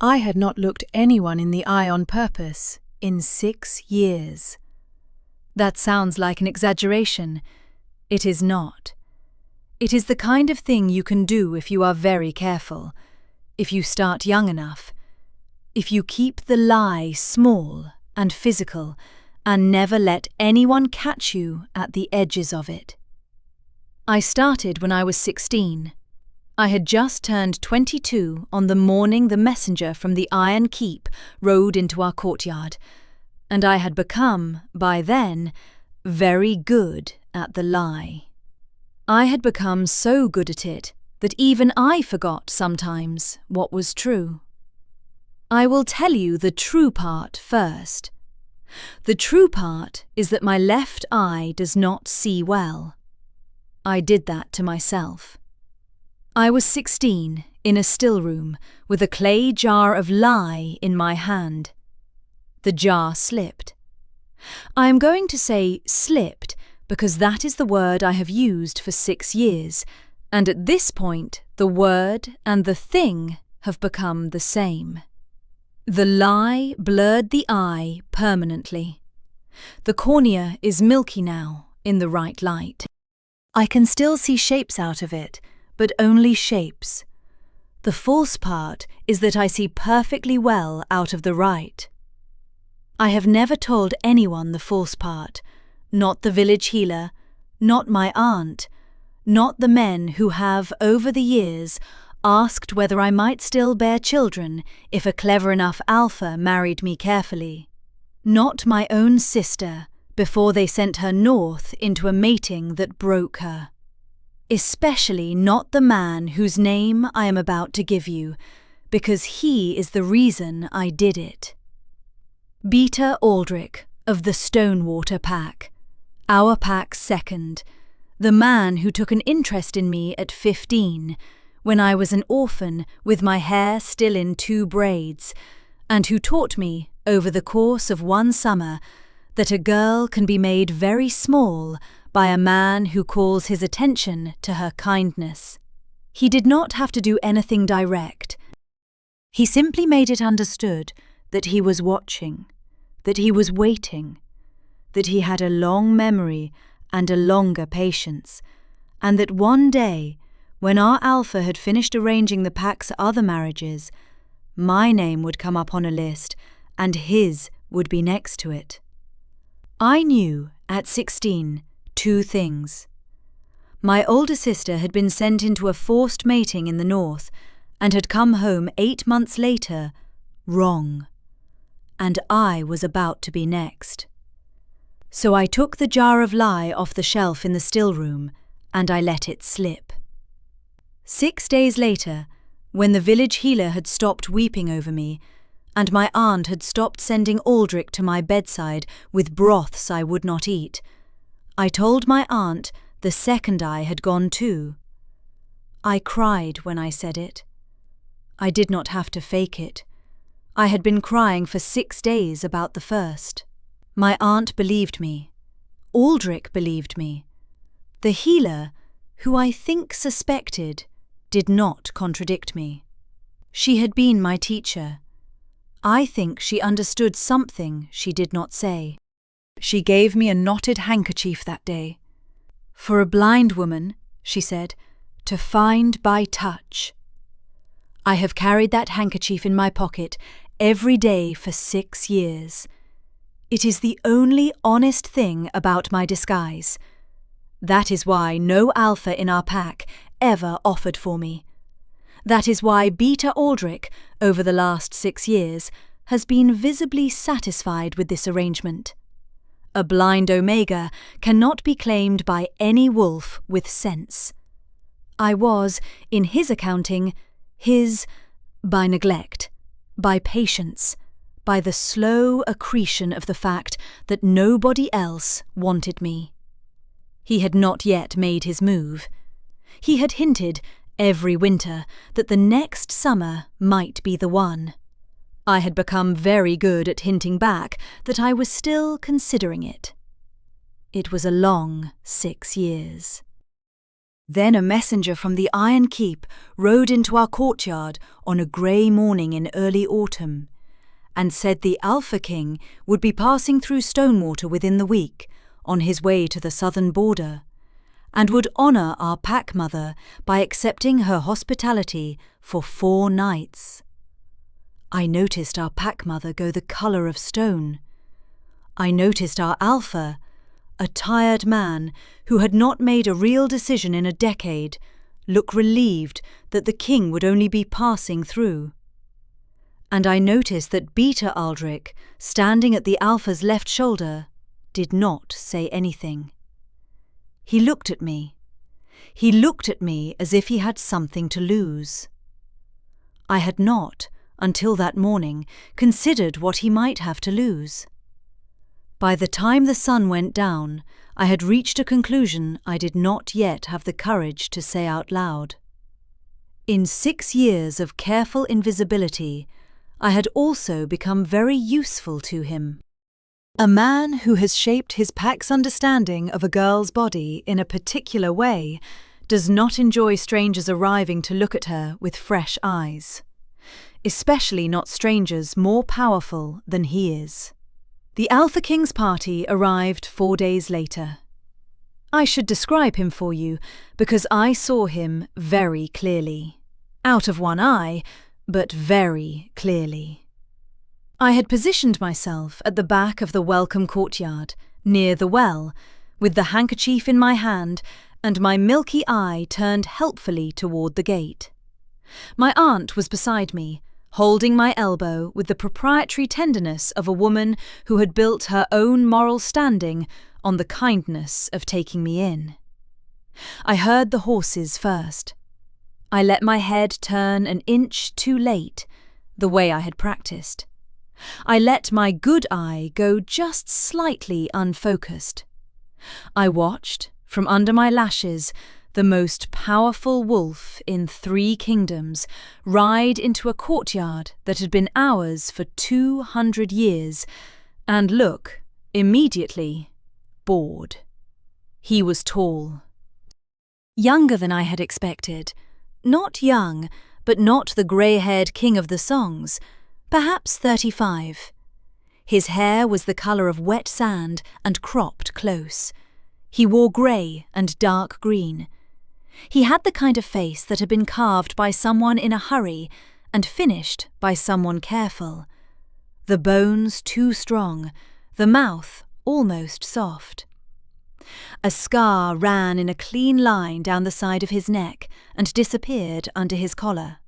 I had not looked anyone in the eye on purpose in 6 years. That sounds like an exaggeration. It is not. It is the kind of thing you can do if you are very careful, if you start young enough, if you keep the lie small and physical and never let anyone catch you at the edges of it. I started when I was 16. I had just turned 22 on the morning the messenger from the Iron Keep rode into our courtyard, and I had become, by then, very good at the lie. I had become so good at it that even I forgot sometimes what was true. I will tell you the true part first. The true part is that my left eye does not see well. I did that to myself. I was 16, in a stillroom, with a clay jar of lye in my hand. The jar slipped. I am going to say slipped because that is the word I have used for 6 years, and at this point the word and the thing have become the same. The lie blurred the eye permanently. The cornea is milky now in the right light. I can still see shapes out of it, but only shapes. The false part is that I see perfectly well out of the right. I have never told anyone the false part, not the village healer, not my aunt, not the men who have, over the years, asked whether I might still bear children if a clever enough alpha married me carefully, not my own sister before they sent her north into a mating that broke her. Especially not the man whose name I am about to give you, because he is the reason I did it. Beta Aldrich of the Stonewater pack, our pack's second, the man who took an interest in me at 15, when I was an orphan with my hair still in 2 braids, and who taught me, over the course of 1 summer, that a girl can be made very small by a man who calls his attention to her kindness. He did not have to do anything direct. He simply made it understood that he was watching, that he was waiting, that he had a long memory and a longer patience, and that one day, when our alpha had finished arranging the pack's other marriages, my name would come up on a list and his would be next to it. I knew, at 16, 2 things. My older sister had been sent into a forced mating in the north and had come home 8 months later, wrong. And I was about to be next. So I took the jar of lye off the shelf in the stillroom and I let it slip. 6 days later, when the village healer had stopped weeping over me, and my aunt had stopped sending Aldrich to my bedside with broths I would not eat, I told my aunt the second eye had gone too. I cried when I said it. I did not have to fake it. I had been crying for 6 days about the first. My aunt believed me. Aldrich believed me. The healer, who I think suspected, did not contradict me. She had been my teacher. I think she understood something she did not say. She gave me a knotted handkerchief that day. For a blind woman, she said, to find by touch. I have carried that handkerchief in my pocket every day for 6 years. It is the only honest thing about my disguise. That is why no alpha in our pack ever offered for me. That is why Beta Aldrich, over the last 6 years, has been visibly satisfied with this arrangement. A blind Omega cannot be claimed by any wolf with sense. I was, in his accounting, his by neglect, by patience, by the slow accretion of the fact that nobody else wanted me. He had not yet made his move. He had hinted, every winter, that the next summer might be the one. I had become very good at hinting back that I was still considering it. It was a long 6 years. Then a messenger from the Iron Keep rode into our courtyard on a grey morning in early autumn, and said the Alpha King would be passing through Stonewater within the week, on his way to the southern border, and would honour our pack mother by accepting her hospitality for 4 nights. I noticed our pack mother go the colour of stone. I noticed our Alpha, a tired man who had not made a real decision in a decade, look relieved that the king would only be passing through. And I noticed that Beta Aldrich, standing at the Alpha's left shoulder, did not say anything. He looked at me. He looked at me as if he had something to lose. I had not, until that morning, considered what he might have to lose. By the time the sun went down, I had reached a conclusion I did not yet have the courage to say out loud. In 6 years of careful invisibility, I had also become very useful to him. A man who has shaped his pack's understanding of a girl's body in a particular way does not enjoy strangers arriving to look at her with fresh eyes, especially not strangers more powerful than he is. The Alpha King's party arrived 4 days later. I should describe him for you because I saw him very clearly. Out of one eye, but very clearly. I had positioned myself at the back of the welcome courtyard, near the well, with the handkerchief in my hand and my milky eye turned helpfully toward the gate. My aunt was beside me, holding my elbow with the proprietary tenderness of a woman who had built her own moral standing on the kindness of taking me in. I heard the horses first. I let my head turn an inch too late, the way I had practiced. I let my good eye go just slightly unfocused. I watched, from under my lashes, the most powerful wolf in 3 kingdoms ride into a courtyard that had been ours for 200 years and look, immediately, bored. He was tall. Younger than I had expected. Not young, but not the grey-haired king of the songs, perhaps 35. His hair was the colour of wet sand and cropped close. He wore grey and dark green. He had the kind of face that had been carved by someone in a hurry and finished by someone careful. The bones too strong, the mouth almost soft. A scar ran in a clean line down the side of his neck and disappeared under his collar.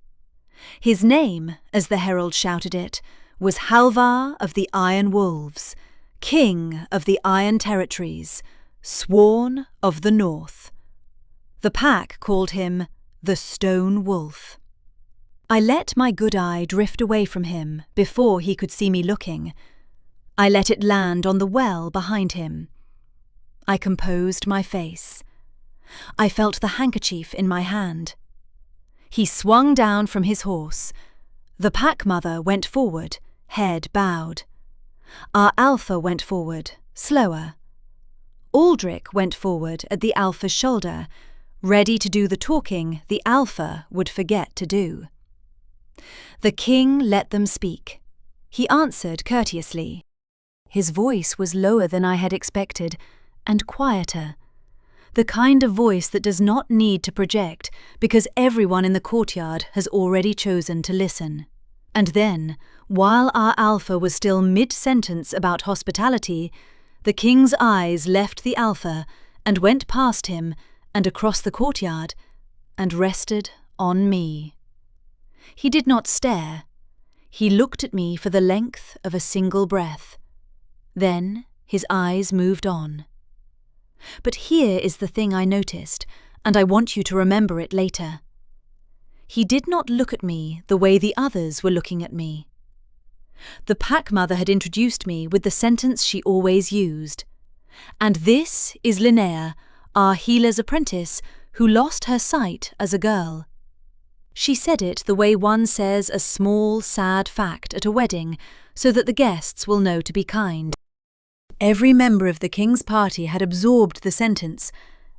His name, as the herald shouted it, was Halvar of the Iron Wolves, King of the Iron Territories, Sworn of the North. The pack called him the Stone Wolf. I let my good eye drift away from him before he could see me looking. I let it land on the well behind him. I composed my face. I felt the handkerchief in my hand. He swung down from his horse. The pack mother went forward, head bowed. Our Alpha went forward, slower. Aldrich went forward at the Alpha's shoulder, ready to do the talking the Alpha would forget to do. The king let them speak. He answered courteously. His voice was lower than I had expected, and quieter. The kind of voice that does not need to project because everyone in the courtyard has already chosen to listen. And then, while our Alpha was still mid-sentence about hospitality, the king's eyes left the Alpha and went past him and across the courtyard and rested on me. He did not stare. He looked at me for the length of a single breath. Then his eyes moved on. But here is the thing I noticed, and I want you to remember it later. He did not look at me the way the others were looking at me. The pack mother had introduced me with the sentence she always used. And this is Linnea, our healer's apprentice, who lost her sight as a girl. She said it the way one says a small, sad fact at a wedding, so that the guests will know to be kind. Every member of the king's party had absorbed the sentence,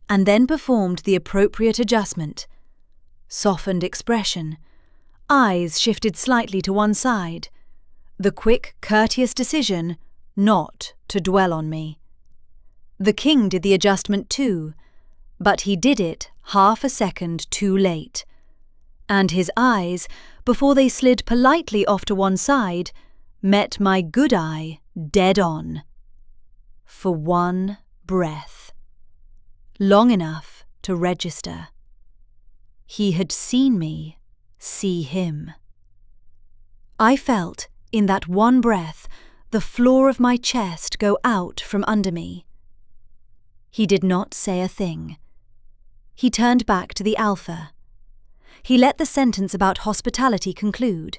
and then performed the appropriate adjustment. Softened expression. Eyes shifted slightly to one side. The quick, courteous decision not to dwell on me. The king did the adjustment too, but he did it half a second too late. And his eyes, before they slid politely off to one side, met my good eye dead on. For one breath. Long enough to register. He had seen me see him. I felt, in that one breath, the floor of my chest go out from under me. He did not say a thing. He turned back to the alpha. He let the sentence about hospitality conclude.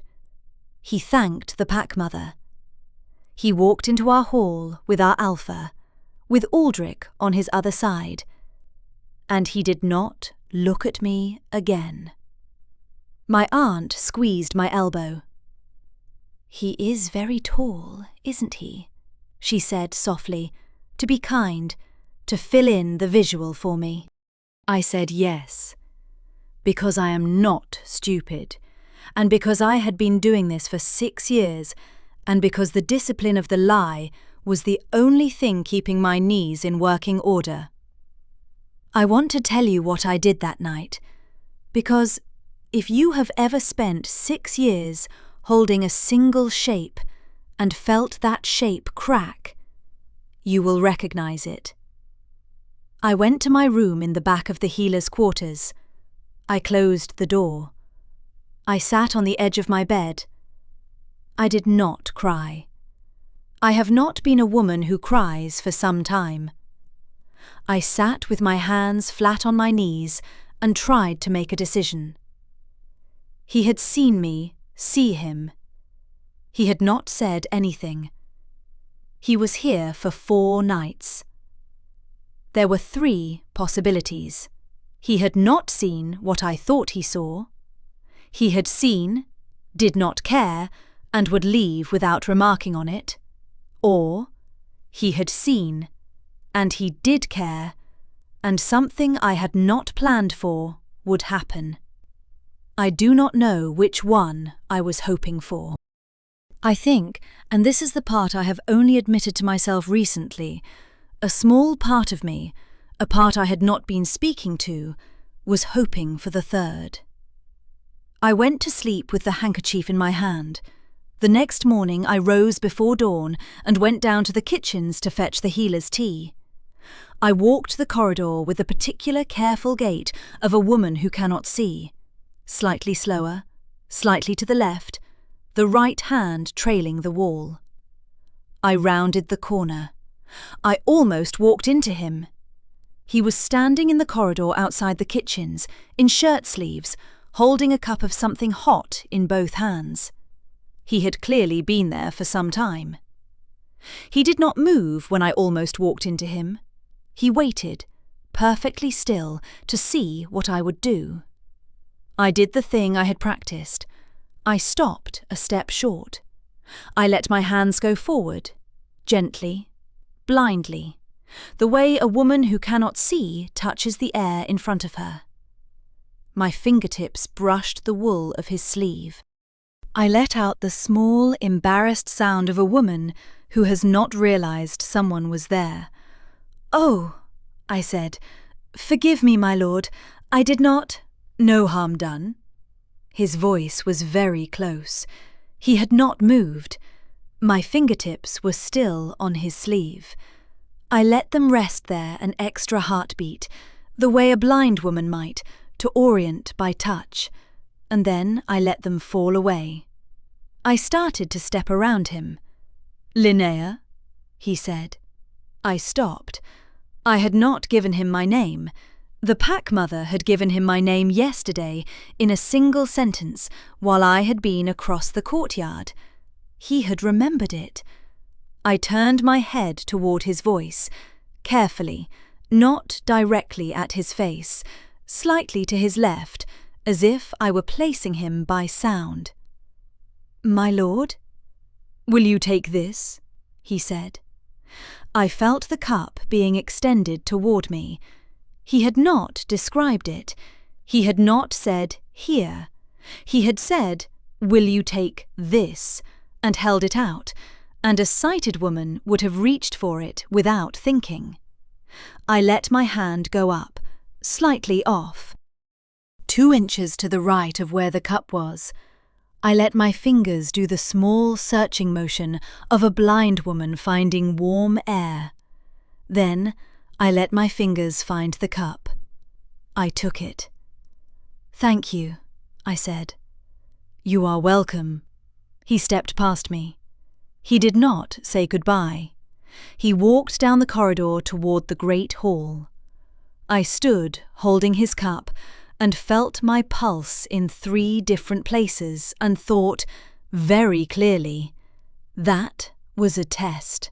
He thanked the pack mother. He walked into our hall with our alpha, with Aldrich on his other side, and he did not look at me again. My aunt squeezed my elbow. "He is very tall, isn't he?" she said softly, to be kind, to fill in the visual for me. I said yes, because I am not stupid, and because I had been doing this for 6 years, and because the discipline of the lie was the only thing keeping my knees in working order. I want to tell you what I did that night, because if you have ever spent 6 years holding a single shape and felt that shape crack, you will recognize it. I went to my room in the back of the healer's quarters. I closed the door. I sat on the edge of my bed. I did not cry. I have not been a woman who cries for some time. I sat with my hands flat on my knees and tried to make a decision. He had seen me see him. He had not said anything. He was here for 4 nights. There were 3 possibilities. He had not seen what I thought he saw. He had seen, did not care, and would leave without remarking on it. Or he had seen, and he did care, and something I had not planned for would happen. I do not know which one I was hoping for. I think, and this is the part I have only admitted to myself recently, a small part of me, a part I had not been speaking to, was hoping for the third. I went to sleep with the handkerchief in my hand. The next morning I rose before dawn and went down to the kitchens to fetch the healer's tea. I walked the corridor with the particular careful gait of a woman who cannot see, slightly slower, slightly to the left, the right hand trailing the wall. I rounded the corner. I almost walked into him. He was standing in the corridor outside the kitchens, in shirt sleeves, holding a cup of something hot in both hands. He had clearly been there for some time. He did not move when I almost walked into him. He waited, perfectly still, to see what I would do. I did the thing I had practiced. I stopped a step short. I let my hands go forward, gently, blindly, the way a woman who cannot see touches the air in front of her. My fingertips brushed the wool of his sleeve. I let out the small, embarrassed sound of a woman who has not realized someone was there. "Oh," I said, "forgive me, my lord. I did not—" "No harm done." His voice was very close. He had not moved. My fingertips were still on his sleeve. I let them rest there an extra heartbeat, the way a blind woman might, to orient by touch, and then I let them fall away. I started to step around him. "Linnea," he said. I stopped. I had not given him my name. The pack mother had given him my name yesterday in a single sentence while I had been across the courtyard. He had remembered it. I turned my head toward his voice, carefully, not directly at his face, slightly to his left, as if I were placing him by sound. "My lord?" "Will you take this?" he said. I felt the cup being extended toward me. He had not described it. He had not said, "Here." He had said, "Will you take this?" and held it out, and a sighted woman would have reached for it without thinking. I let my hand go up, slightly off, 2 inches to the right of where the cup was. I let my fingers do the small searching motion of a blind woman finding warm air. Then I let my fingers find the cup. I took it. "Thank you," I said. "You are welcome." He stepped past me. He did not say goodbye. He walked down the corridor toward the great hall. I stood holding his cup and felt my pulse in 3 different places and thought, very clearly, that was a test,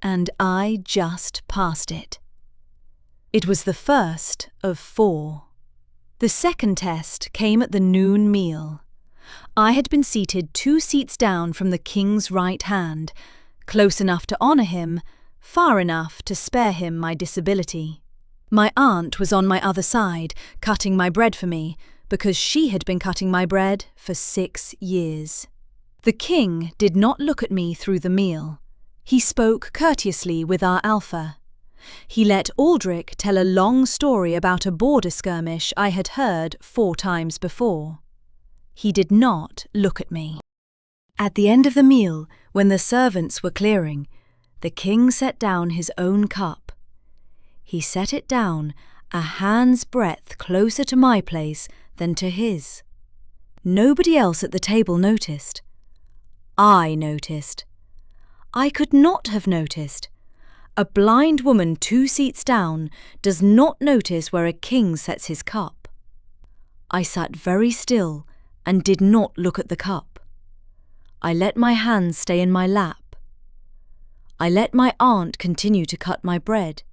and I just passed it. It was the first of 4. The second test came at the noon meal. I had been seated 2 seats down from the king's right hand, close enough to honour him, far enough to spare him my disability. My aunt was on my other side, cutting my bread for me, because she had been cutting my bread for 6 years. The king did not look at me through the meal. He spoke courteously with our alpha. He let Aldrich tell a long story about a border skirmish I had heard 4 times before. He did not look at me. At the end of the meal, when the servants were clearing, the king set down his own cup. He set it down a hand's breadth closer to my place than to his. Nobody else at the table noticed. I noticed. I could not have noticed. A blind woman 2 seats down does not notice where a king sets his cup. I sat very still and did not look at the cup. I let my hands stay in my lap. I let my aunt continue to cut my bread.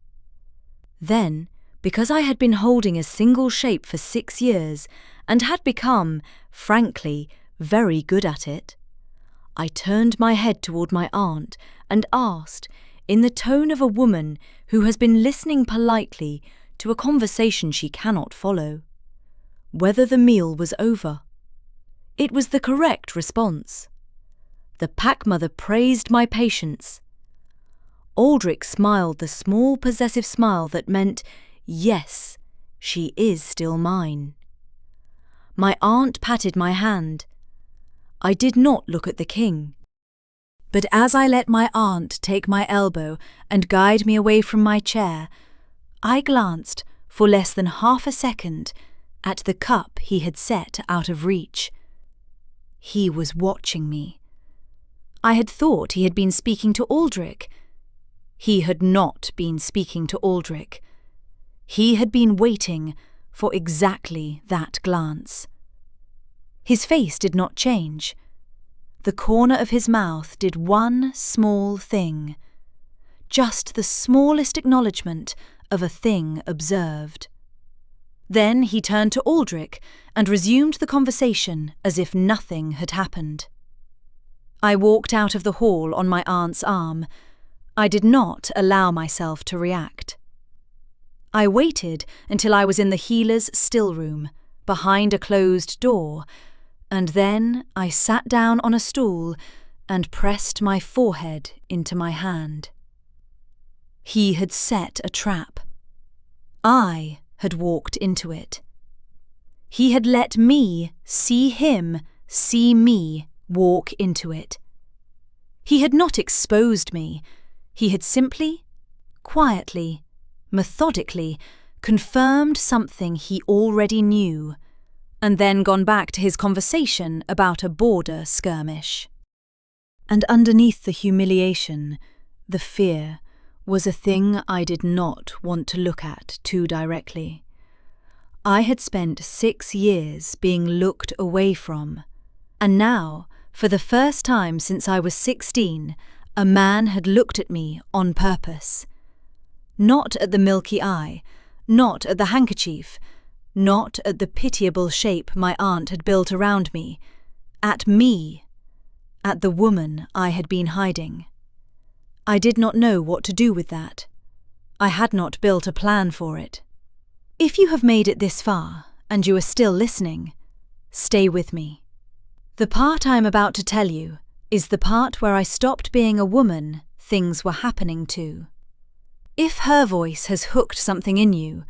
Then, because I had been holding a single shape for 6 years and had become, frankly, very good at it, I turned my head toward my aunt and asked, in the tone of a woman who has been listening politely to a conversation she cannot follow, whether the meal was over. It was the correct response. The pack-mother praised my patience. Aldrich smiled the small possessive smile that meant, yes, she is still mine. My aunt patted my hand. I did not look at the king. But as I let my aunt take my elbow and guide me away from my chair, I glanced, for less than half a second, at the cup he had set out of reach. He was watching me. I had thought he had been speaking to Aldrich. He had not been speaking to Aldrich. He had been waiting for exactly that glance. His face did not change. The corner of his mouth did one small thing, just the smallest acknowledgement of a thing observed. Then he turned to Aldrich and resumed the conversation as if nothing had happened. I walked out of the hall on my aunt's arm. I did not allow myself to react. I waited until I was in the healer's stillroom, behind a closed door, and then I sat down on a stool and pressed my forehead into my hand. He had set a trap. I had walked into it. He had let me see him see me walk into it. He had not exposed me. He had simply, quietly, methodically confirmed something he already knew, and then gone back to his conversation about a border skirmish. And underneath the humiliation, the fear, was a thing I did not want to look at too directly. I had spent 6 years being looked away from, and now, for the first time since I was 16, a man had looked at me on purpose. Not at the milky eye, not at the handkerchief, not at the pitiable shape my aunt had built around me, at me, at the woman I had been hiding. I did not know what to do with that. I had not built a plan for it. If you have made it this far, and you are still listening, stay with me. The part I am about to tell you is the part where I stopped being a woman things were happening to. If her voice has hooked something in you,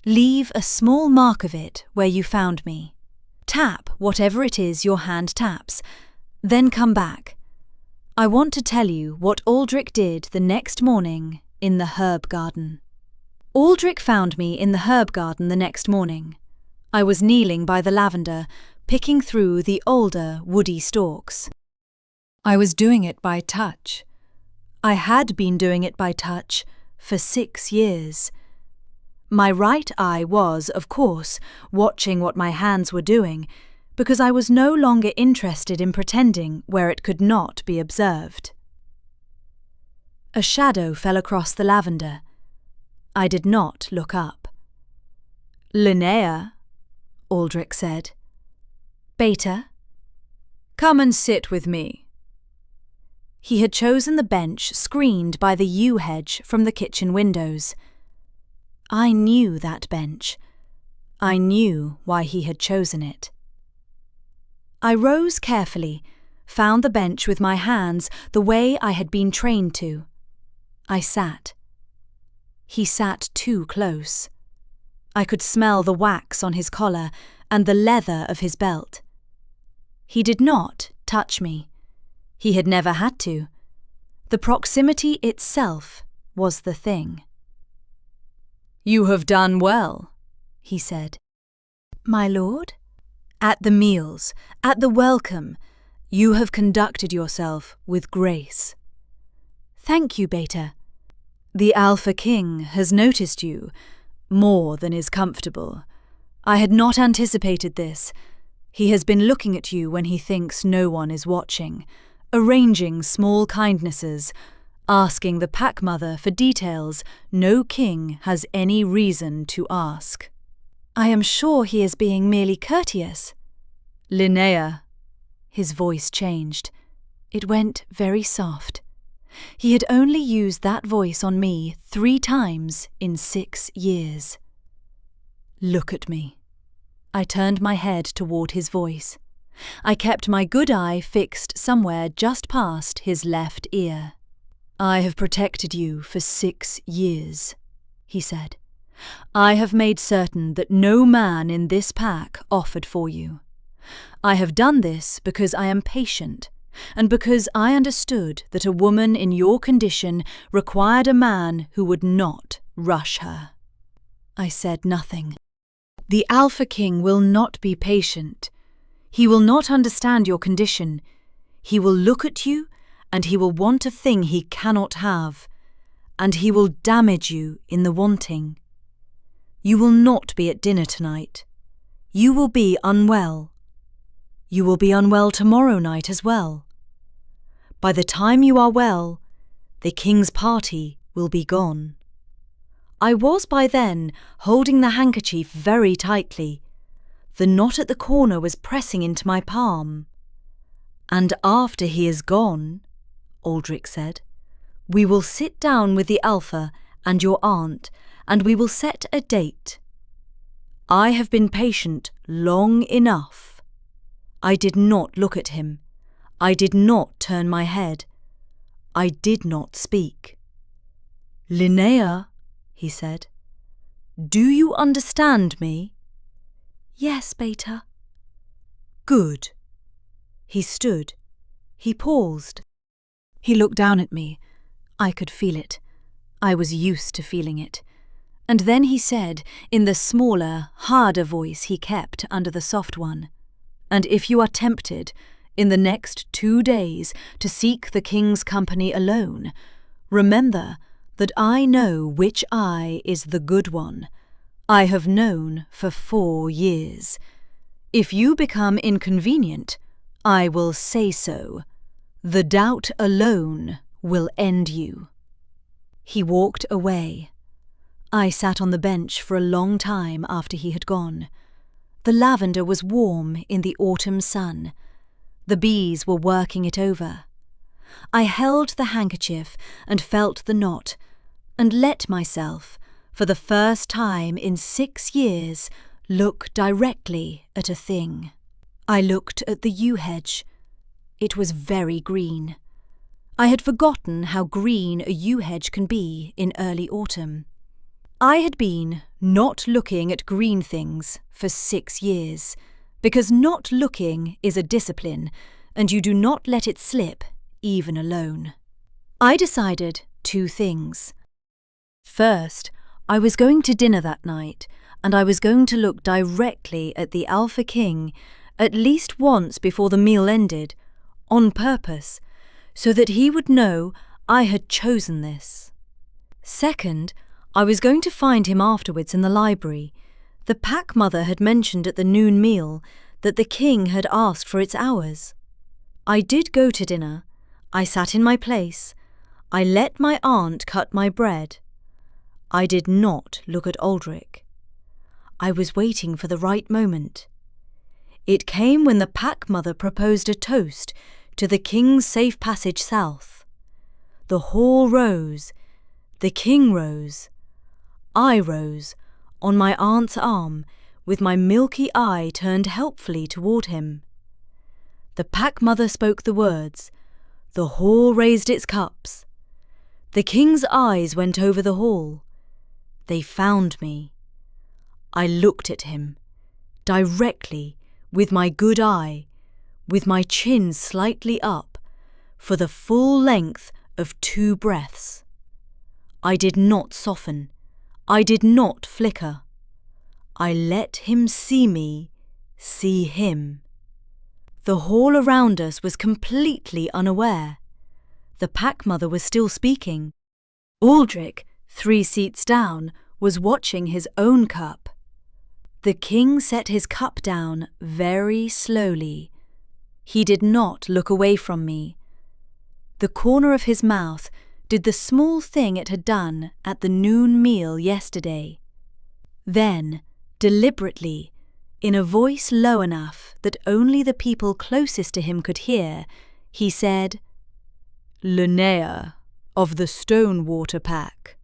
leave a small mark of it where you found me. Tap whatever it is your hand taps, then come back. I want to tell you what Aldrich did the next morning in the herb garden. Aldrich found me in the herb garden the next morning. I was kneeling by the lavender, picking through the older woody stalks. I was doing it by touch. I had been doing it by touch for 6 years. My right eye was, of course, watching what my hands were doing, because I was no longer interested in pretending where it could not be observed. A shadow fell across the lavender. I did not look up. "Linnea," Aldrich said. "Beta, come and sit with me." He had chosen the bench screened by the yew hedge from the kitchen windows. I knew that bench. I knew why he had chosen it. I rose carefully, found the bench with my hands the way I had been trained to. I sat. He sat too close. I could smell the wax on his collar and the leather of his belt. He did not touch me. He had never had to. The proximity itself was the thing. "You have done well," he said. "My lord?" "At the meals, at the welcome, you have conducted yourself with grace." "Thank you, Beta." "The Alpha King has noticed you, more than is comfortable. I had not anticipated this. He has been looking at you when he thinks no one is watching, arranging small kindnesses, asking the pack mother for details no king has any reason to ask." "I am sure he is being merely courteous." "Linnea." His voice changed. It went very soft. He had only used that voice on me 3 times in 6 years. "Look at me." I turned my head toward his voice. I kept my good eye fixed somewhere just past his left ear. "I have protected you for 6 years," he said. "I have made certain that no man in this pack offered for you. I have done this because I am patient, and because I understood that a woman in your condition required a man who would not rush her." I said nothing. "The Alpha King will not be patient. He will not understand your condition. He will look at you, and he will want a thing he cannot have, and he will damage you in the wanting. You will not be at dinner tonight. You will be unwell. You will be unwell tomorrow night as well. By the time you are well, the king's party will be gone." I was by then holding the handkerchief very tightly. The knot at the corner was pressing into my palm. "And after he is gone," Aldrich said, "we will sit down with the Alpha and your aunt, and we will set a date. I have been patient long enough." I did not look at him. I did not turn my head. I did not speak. "Linnea," he said, "do you understand me?" "Yes, Beta." "Good." He stood. He paused. He looked down at me. I could feel it. I was used to feeling it. And then he said, in the smaller, harder voice he kept under the soft one, "And if you are tempted, in the next 2 days, to seek the king's company alone, remember that I know which eye is the good one. I have known for 4 years. If you become inconvenient, I will say so. The doubt alone will end you." He walked away. I sat on the bench for a long time after he had gone. The lavender was warm in the autumn sun. The bees were working it over. I held the handkerchief and felt the knot, and let myself, for the first time in 6 years, look directly at a thing. I looked at the yew hedge. It was very green. I had forgotten how green a yew hedge can be in early autumn. I had been not looking at green things for 6 years, because not looking is a discipline, and you do not let it slip, even alone. I decided 2 things. First, I was going to dinner that night, and I was going to look directly at the Alpha King at least once before the meal ended, on purpose, so that he would know I had chosen this. Second, I was going to find him afterwards in the library. The pack mother had mentioned at the noon meal that the king had asked for its hours. I did go to dinner. I sat in my place. I let my aunt cut my bread. I did not look at Aldrich. I was waiting for the right moment. It came when the pack mother proposed a toast to the king's safe passage south. The hall rose. The king rose. I rose, on my aunt's arm, with my milky eye turned helpfully toward him. The pack mother spoke the words. The hall raised its cups. The king's eyes went over the hall. They found me. I looked at him, directly, with my good eye, with my chin slightly up, for the full length of 2 breaths. I did not soften. I did not flicker. I let him see me, see him. The hall around us was completely unaware. The pack mother was still speaking. Aldrich, 3 seats down, was watching his own cup. The king set his cup down very slowly. He did not look away from me. The corner of his mouth did the small thing it had done at the noon meal yesterday. Then, deliberately, in a voice low enough that only the people closest to him could hear, he said, "Linnea, of the Stonewater pack."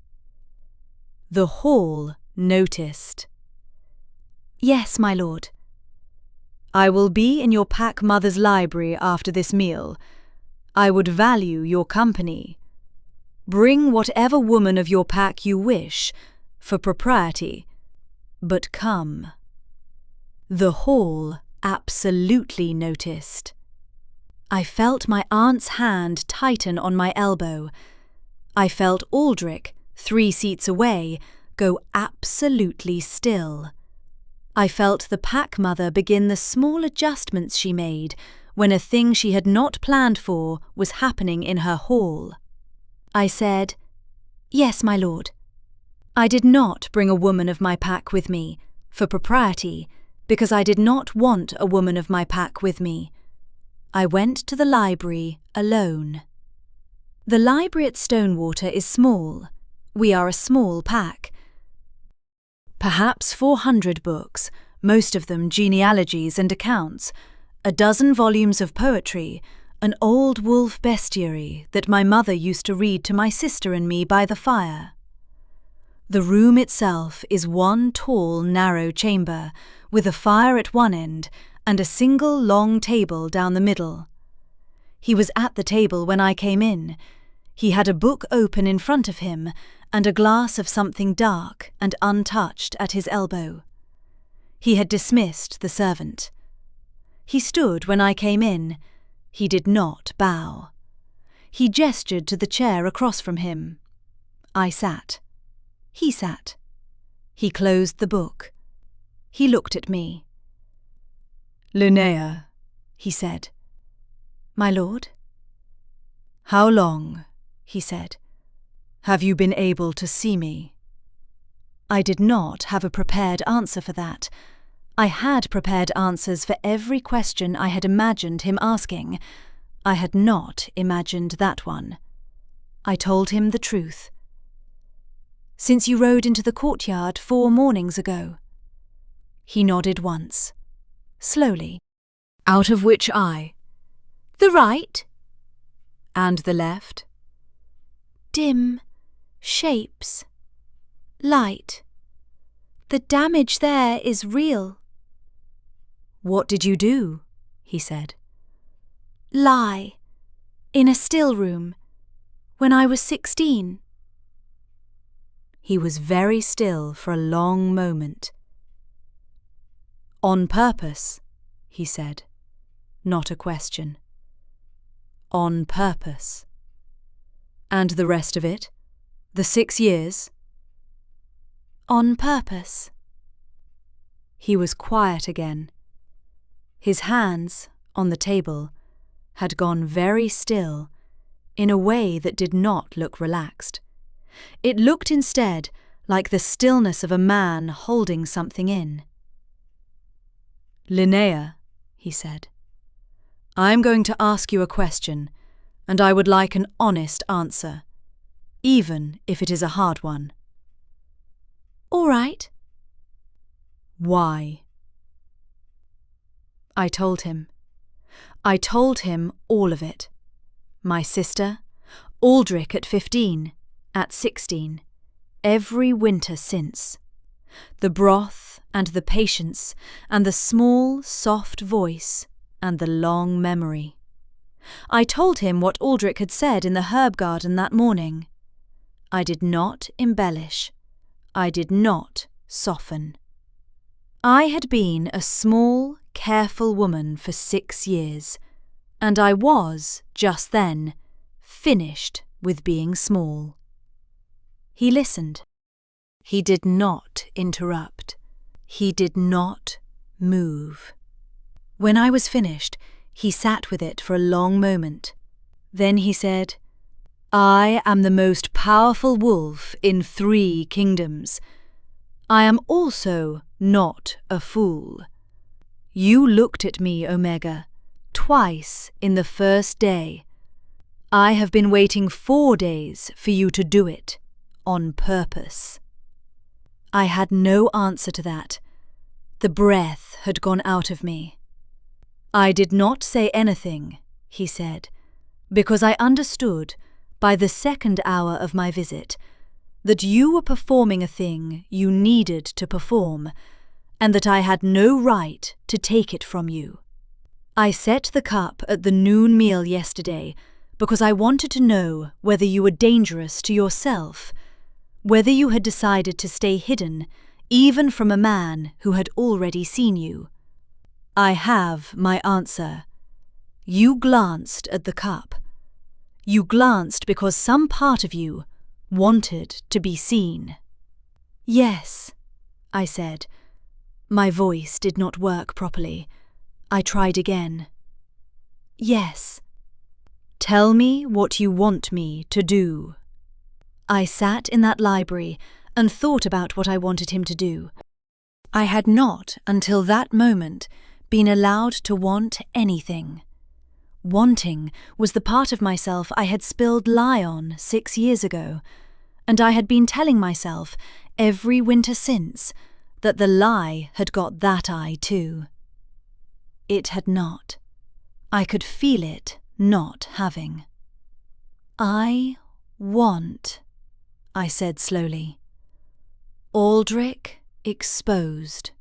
The hall noticed. "Yes, my lord." "I will be in your pack mother's library after this meal. I would value your company. Bring whatever woman of your pack you wish, for propriety, but come." The hall absolutely noticed. I felt my aunt's hand tighten on my elbow. I felt Aldrich, 3 seats away, go absolutely still. I felt the pack mother begin the small adjustments she made when a thing she had not planned for was happening in her hall. I said, "Yes, my lord." I did not bring a woman of my pack with me, for propriety, because I did not want a woman of my pack with me. I went to the library alone. The library at Stonewater is small. We are a small pack. Perhaps 400 books, most of them genealogies and accounts, a dozen volumes of poetry, an old wolf bestiary that my mother used to read to my sister and me by the fire. The room itself is one tall, narrow chamber, with a fire at one end and a single long table down the middle. He was at the table when I came in. He had a book open in front of him and a glass of something dark and untouched at his elbow. He had dismissed the servant. He stood when I came in. He did not bow. He gestured to the chair across from him. I sat. He sat. He closed the book. He looked at me. "Linnea," he said. "My lord?" "How long," he said, "have you been able to see me?" I did not have a prepared answer for that. I had prepared answers for every question I had imagined him asking. I had not imagined that one. I told him the truth. "Since you rode into the courtyard 4 mornings ago." He nodded once, slowly. "Out of which eye?" "The right." "And the left?" "Dim shapes." Light. The damage there is real. What did you do? He said. Lie. In a still room. When I was 16. He was very still for a long moment. On purpose, he said, not a question. On purpose. And the rest of it? The 6 years? On purpose. He was quiet again. His hands, on the table, had gone very still, in a way that did not look relaxed. It looked instead like the stillness of a man holding something in. Linnea, he said, I'm going to ask you a question, and I would like an honest answer, even if it is a hard one. All right. Why? I told him. I told him all of it. My sister, Aldrich at 15, at 16, every winter since. The broth and the patience and the small, soft voice and the long memory. I told him what Aldrich had said in the herb garden that morning. I did not embellish. I did not soften. I had been a small, careful woman for 6 years, and I was, just then, finished with being small. He listened. He did not interrupt. He did not move. When I was finished, he sat with it for a long moment. Then he said, I am the most powerful wolf in 3 kingdoms. I am also not a fool. You looked at me, Omega, twice in the first day. I have been waiting 4 days for you to do it, on purpose. I had no answer to that. The breath had gone out of me. I did not say anything, he said, because I understood, by the 2nd hour of my visit, that you were performing a thing you needed to perform, and that I had no right to take it from you. I set the cup at the noon meal yesterday because I wanted to know whether you were dangerous to yourself, whether you had decided to stay hidden, even from a man who had already seen you. I have my answer. You glanced at the cup. You glanced because some part of you wanted to be seen. Yes, I said. My voice did not work properly. I tried again. Yes. Tell me what you want me to do. I sat in that library and thought about what I wanted him to do. I had not, until that moment, been allowed to want anything. Wanting was the part of myself I had spilled lye on 6 years ago, and I had been telling myself every winter since that the lie had got that eye too. It had not. I could feel it not having. I want, I said slowly. Aldrich exposed.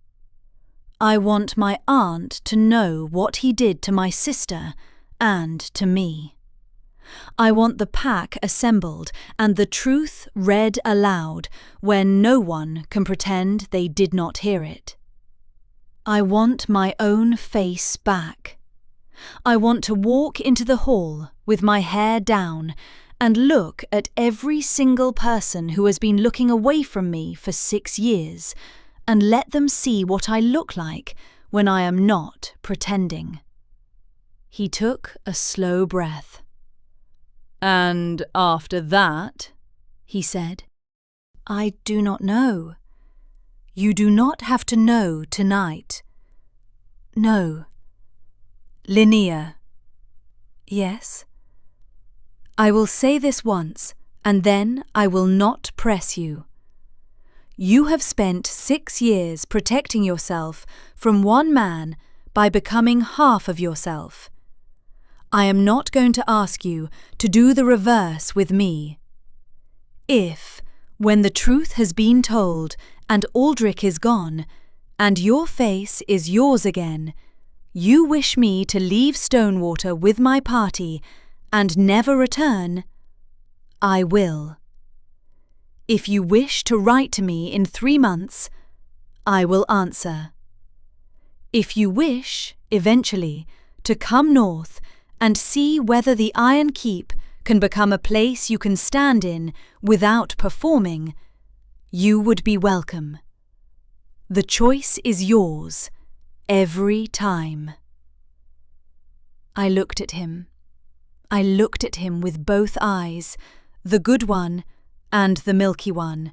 I want my aunt to know what he did to my sister and to me. I want the pack assembled and the truth read aloud where no one can pretend they did not hear it. I want my own face back. I want to walk into the hall with my hair down and look at every single person who has been looking away from me for 6 years and let them see what I look like when I am not pretending. He took a slow breath. And after that, he said, I do not know. You do not have to know tonight. No. Linnea. Yes. I will say this once, and then I will not press you. You have spent 6 years protecting yourself from one man by becoming half of yourself. I am not going to ask you to do the reverse with me. If, When the truth has been told, and Aldrich is gone, and your face is yours again, you wish me to leave Stonewater with my party and never return? I will. If you wish to write to me in 3 months, I will answer. If you wish, eventually, to come north and see whether the Iron Keep can become a place you can stand in without performing, you would be welcome. The choice is yours, every time. I looked at him. I looked at him with both eyes, the good one and the milky one,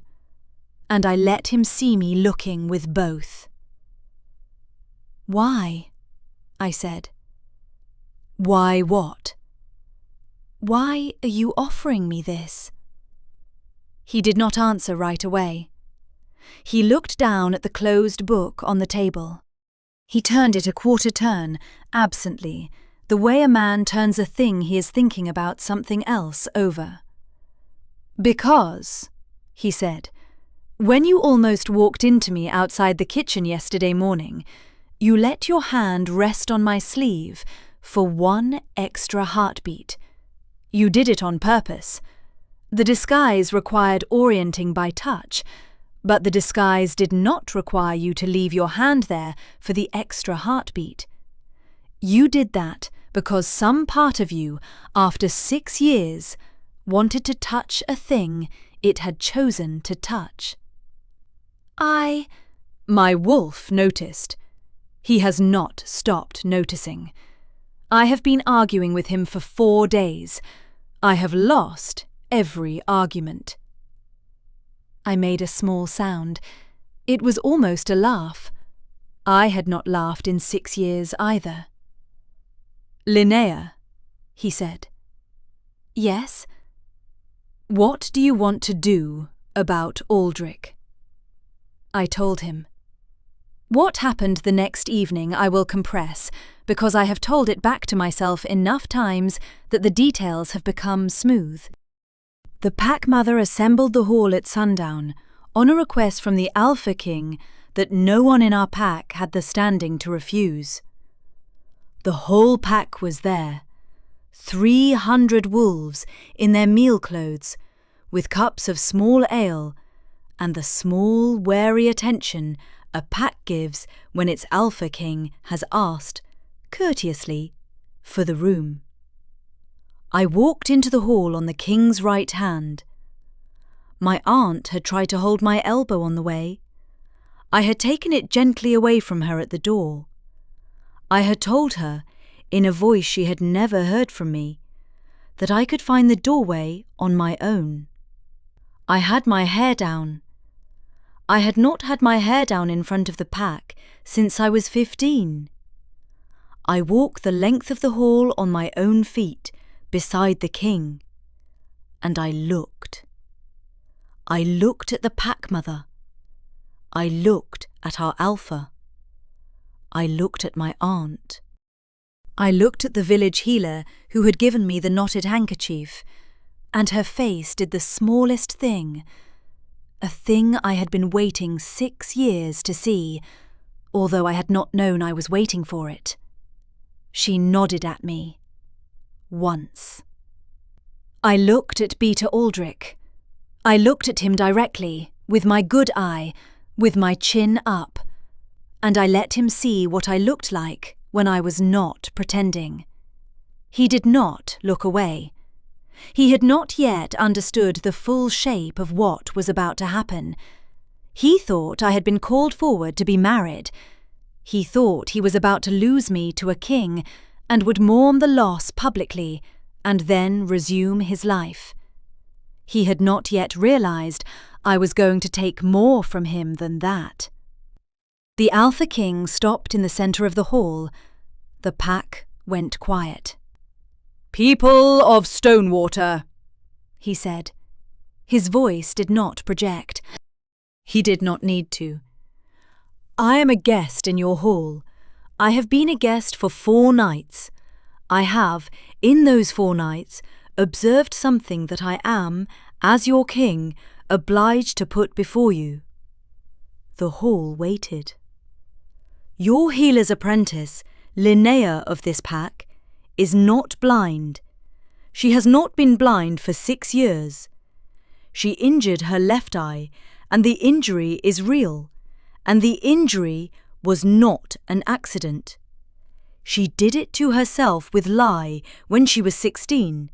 and I let him see me looking with both. Why? I said. Why what? Why are you offering me this? He did not answer right away. He looked down at the closed book on the table. He turned it a quarter turn, absently, the way a man turns a thing he is thinking about something else over. Because, he said, when you almost walked into me outside the kitchen yesterday morning, you let your hand rest on my sleeve for 1 extra heartbeat. You did it on purpose. The disguise required orienting by touch, but the disguise did not require you to leave your hand there for the extra heartbeat. You did that because some part of you, after 6 years, wanted to touch a thing it had chosen to touch. My wolf noticed. He has not stopped noticing. I have been arguing with him for 4 days. I have lost every argument. I made a small sound. It was almost a laugh. I had not laughed in 6 years either. Linnea, he said. Yes? What do you want to do about Aldrich? I told him. What happened the next evening I will compress, because I have told it back to myself enough times that the details have become smooth. The pack mother assembled the hall at sundown, on a request from the Alpha King that no one in our pack had the standing to refuse. The whole pack was there, 300 wolves in their meal clothes, with cups of small ale, and the small, wary attention a pack gives when its Alpha King has asked, courteously, for the room. I walked into the hall on the king's right hand. My aunt had tried to hold my elbow on the way. I had taken it gently away from her at the door. I had told her, in a voice she had never heard from me, that I could find the doorway on my own. I had my hair down. I had not had my hair down in front of the pack since I was 15. I walked the length of the hall on my own feet, beside the king, and I looked. I looked at the pack mother. I looked at our Alpha. I looked at my aunt. I looked at the village healer who had given me the knotted handkerchief, and her face did the smallest thing, a thing I had been waiting 6 years to see, although I had not known I was waiting for it. She nodded at me. Once. I looked at Beta Aldrich. I looked at him directly, with my good eye, with my chin up, and I let him see what I looked like when I was not pretending. He did not look away. He had not yet understood the full shape of what was about to happen. He thought I had been called forward to be married. He thought he was about to lose me to a king and would mourn the loss publicly and then resume his life. He had not yet realized I was going to take more from him than that. The Alpha King stopped in the center of the hall. The pack went quiet. "People of Stonewater," he said. His voice did not project. He did not need to. "I am a guest in your hall. I have been a guest for 4 nights. I have, in those 4 nights, observed something that I am, as your king, obliged to put before you." The hall waited. "Your healer's apprentice, Linnea of this pack, is not blind. She has not been blind for 6 years. She injured her left eye, and the injury is real, and the injury was not an accident. She did it to herself with lie when she was 16,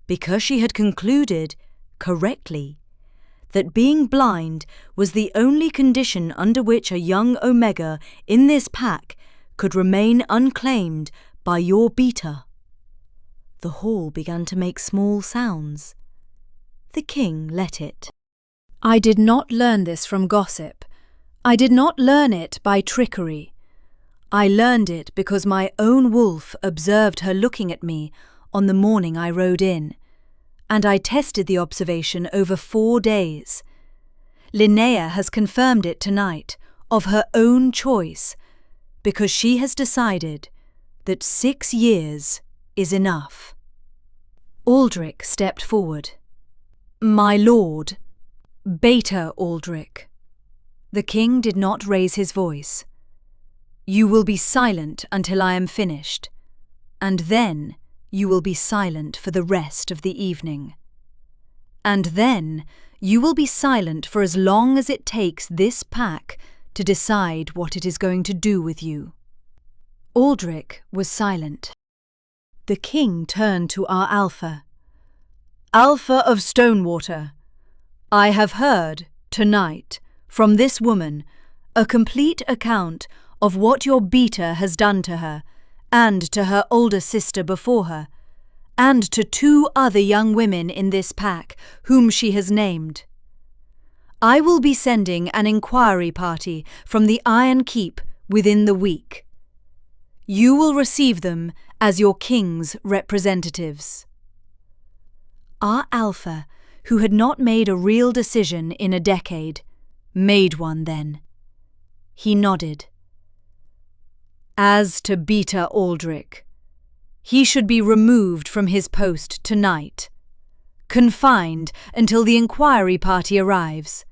because she had concluded, correctly, that being blind was the only condition under which a young Omega in this pack could remain unclaimed by your beta." The hall began to make small sounds. The king let it. I did not learn this from gossip. I did not learn it by trickery. I learned it because my own wolf observed her looking at me on the morning I rode in, and I tested the observation over 4 days. Linnea has confirmed it tonight, of her own choice, because she has decided that 6 years is enough. Aldrich stepped forward. "My lord, Beta Aldrich." The king did not raise his voice. "You will be silent until I am finished, and then you will be silent for the rest of the evening. And then you will be silent for as long as it takes this pack to decide what it is going to do with you." Aldrich was silent. The king turned to our Alpha. "Alpha of Stonewater, I have heard, tonight, from this woman, a complete account of what your beta has done to her, and to her older sister before her, and to 2 other young women in this pack whom she has named. I will be sending an inquiry party from the Iron Keep within the week. You will receive them as your king's representatives." Our Alpha, who had not made a real decision in a decade, made one then. He nodded. "As to Beta Aldrich, he should be removed from his post tonight, confined until the inquiry party arrives.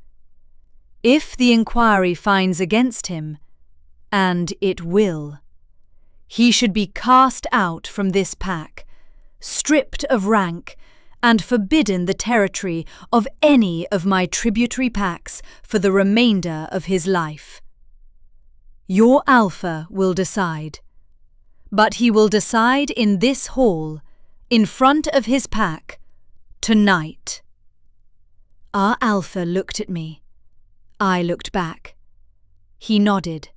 If the inquiry finds against him, and it will, he should be cast out from this pack, stripped of rank, and forbidden the territory of any of my tributary packs for the remainder of his life. Your Alpha will decide, but he will decide in this hall, in front of his pack, tonight." Our Alpha looked at me. I looked back. He nodded,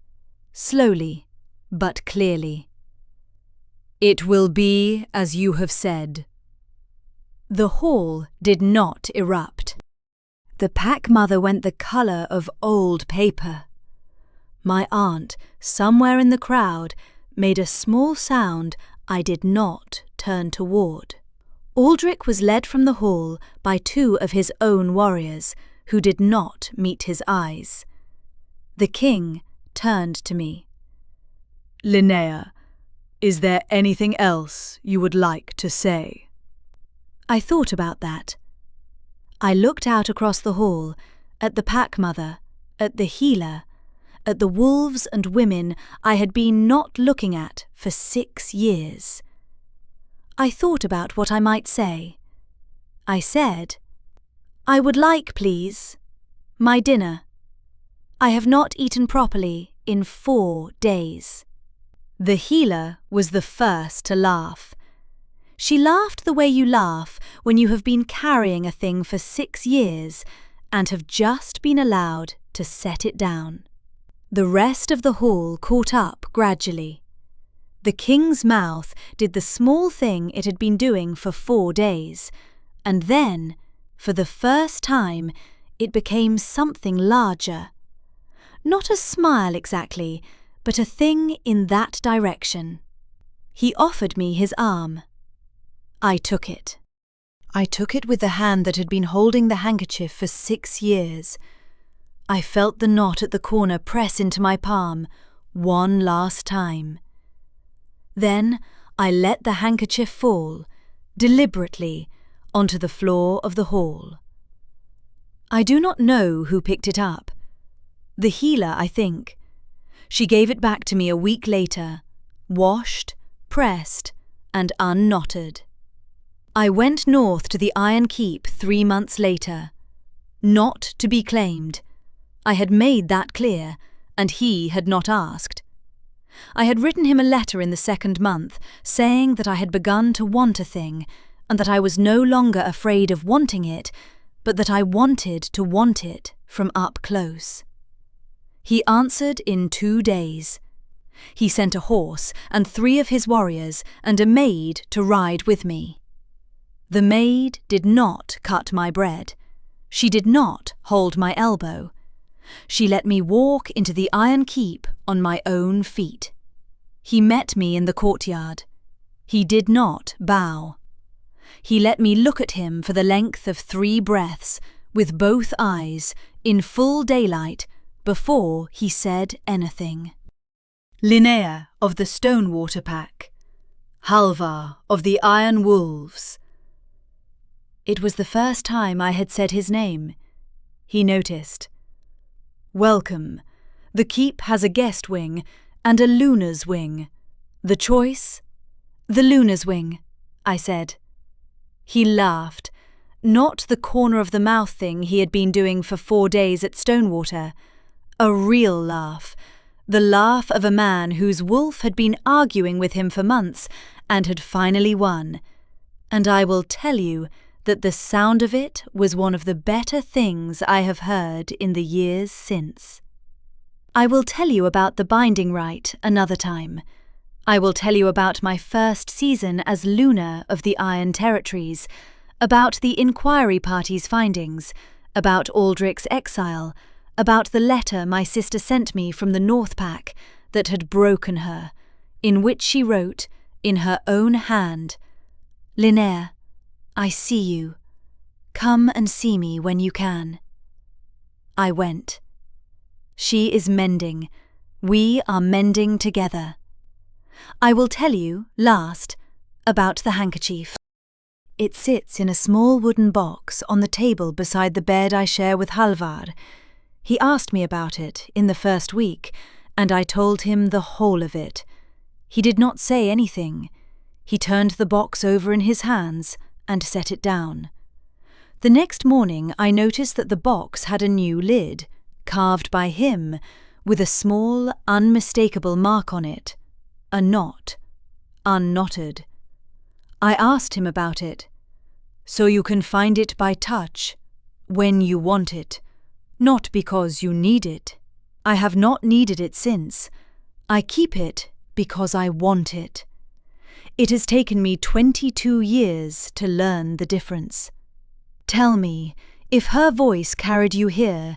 slowly but clearly. "It will be as you have said." The hall did not erupt. The pack mother went the colour of old paper. My aunt, somewhere in the crowd, made a small sound I did not turn toward. Aldrich was led from the hall by 2 of his own warriors, who did not meet his eyes. The king turned to me. "Linnea, is there anything else you would like to say?" I thought about that. I looked out across the hall, at the pack mother, at the healer, at the wolves and women I had been not looking at for 6 years. I thought about what I might say. I said, "I would like, please, my dinner. I have not eaten properly in 4 days." The healer was the first to laugh. She laughed the way you laugh when you have been carrying a thing for 6 years and have just been allowed to set it down. The rest of the hall caught up gradually. The king's mouth did the small thing it had been doing for 4 days, and then, for the first time, it became something larger. Not a smile exactly, but a thing in that direction. He offered me his arm. I took it. I took it with the hand that had been holding the handkerchief for 6 years. I felt the knot at the corner press into my palm one last time. Then I let the handkerchief fall, deliberately, onto the floor of the hall. I do not know who picked it up. The healer, I think. She gave it back to me a week later, washed, pressed, and unknotted. I went north to the Iron Keep 3 months later. Not to be claimed. I had made that clear, and he had not asked. I had written him a letter in the 2nd month, saying that I had begun to want a thing, and that I was no longer afraid of wanting it, but that I wanted to want it from up close. He answered in 2 days. He sent a horse and 3 of his warriors and a maid to ride with me. The maid did not cut my bread. She did not hold my elbow. She let me walk into the Iron Keep on my own feet. He met me in the courtyard. He did not bow. He let me look at him for the length of 3 breaths, with both eyes, in full daylight, before he said anything. Linnea of the Stonewater pack. Halvar of the Iron Wolves. It was the first time I had said his name. He noticed. Welcome. The keep has a guest wing and a Luna's wing. The choice? The Luna's wing, I said. He laughed, not the corner of the mouth thing he had been doing for 4 days at Stonewater. A real laugh, the laugh of a man whose wolf had been arguing with him for months and had finally won. And I will tell you that the sound of it was one of the better things I have heard in the years since. I will tell you about the binding rite another time. I will tell you about my first season as Luna of the Iron Territories, about the inquiry party's findings, about Aldrich's exile, about the letter my sister sent me from the North Pack that had broken her, in which she wrote, in her own hand, Linnea, I see you. Come and see me when you can. I went. She is mending. We are mending together. I will tell you, last, about the handkerchief. It sits in a small wooden box on the table beside the bed I share with Halvar. He asked me about it in the first week, and I told him the whole of it. He did not say anything. He turned the box over in his hands and set it down. The next morning I noticed that the box had a new lid, carved by him, with a small, unmistakable mark on it. A knot, unknotted. I asked him about it. So you can find it by touch, when you want it, not because you need it. I have not needed it since. I keep it because I want it. It has taken me 22 years to learn the difference. Tell me, if her voice carried you here,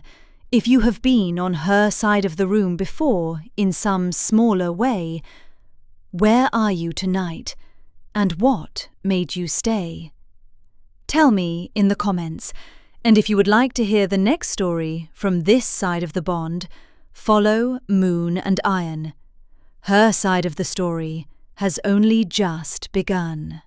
if you have been on her side of the room before in some smaller way, where are you tonight, and what made you stay? Tell me in the comments, and if you would like to hear the next story from this side of the bond, follow Moon and Iron. Her side of the story has only just begun.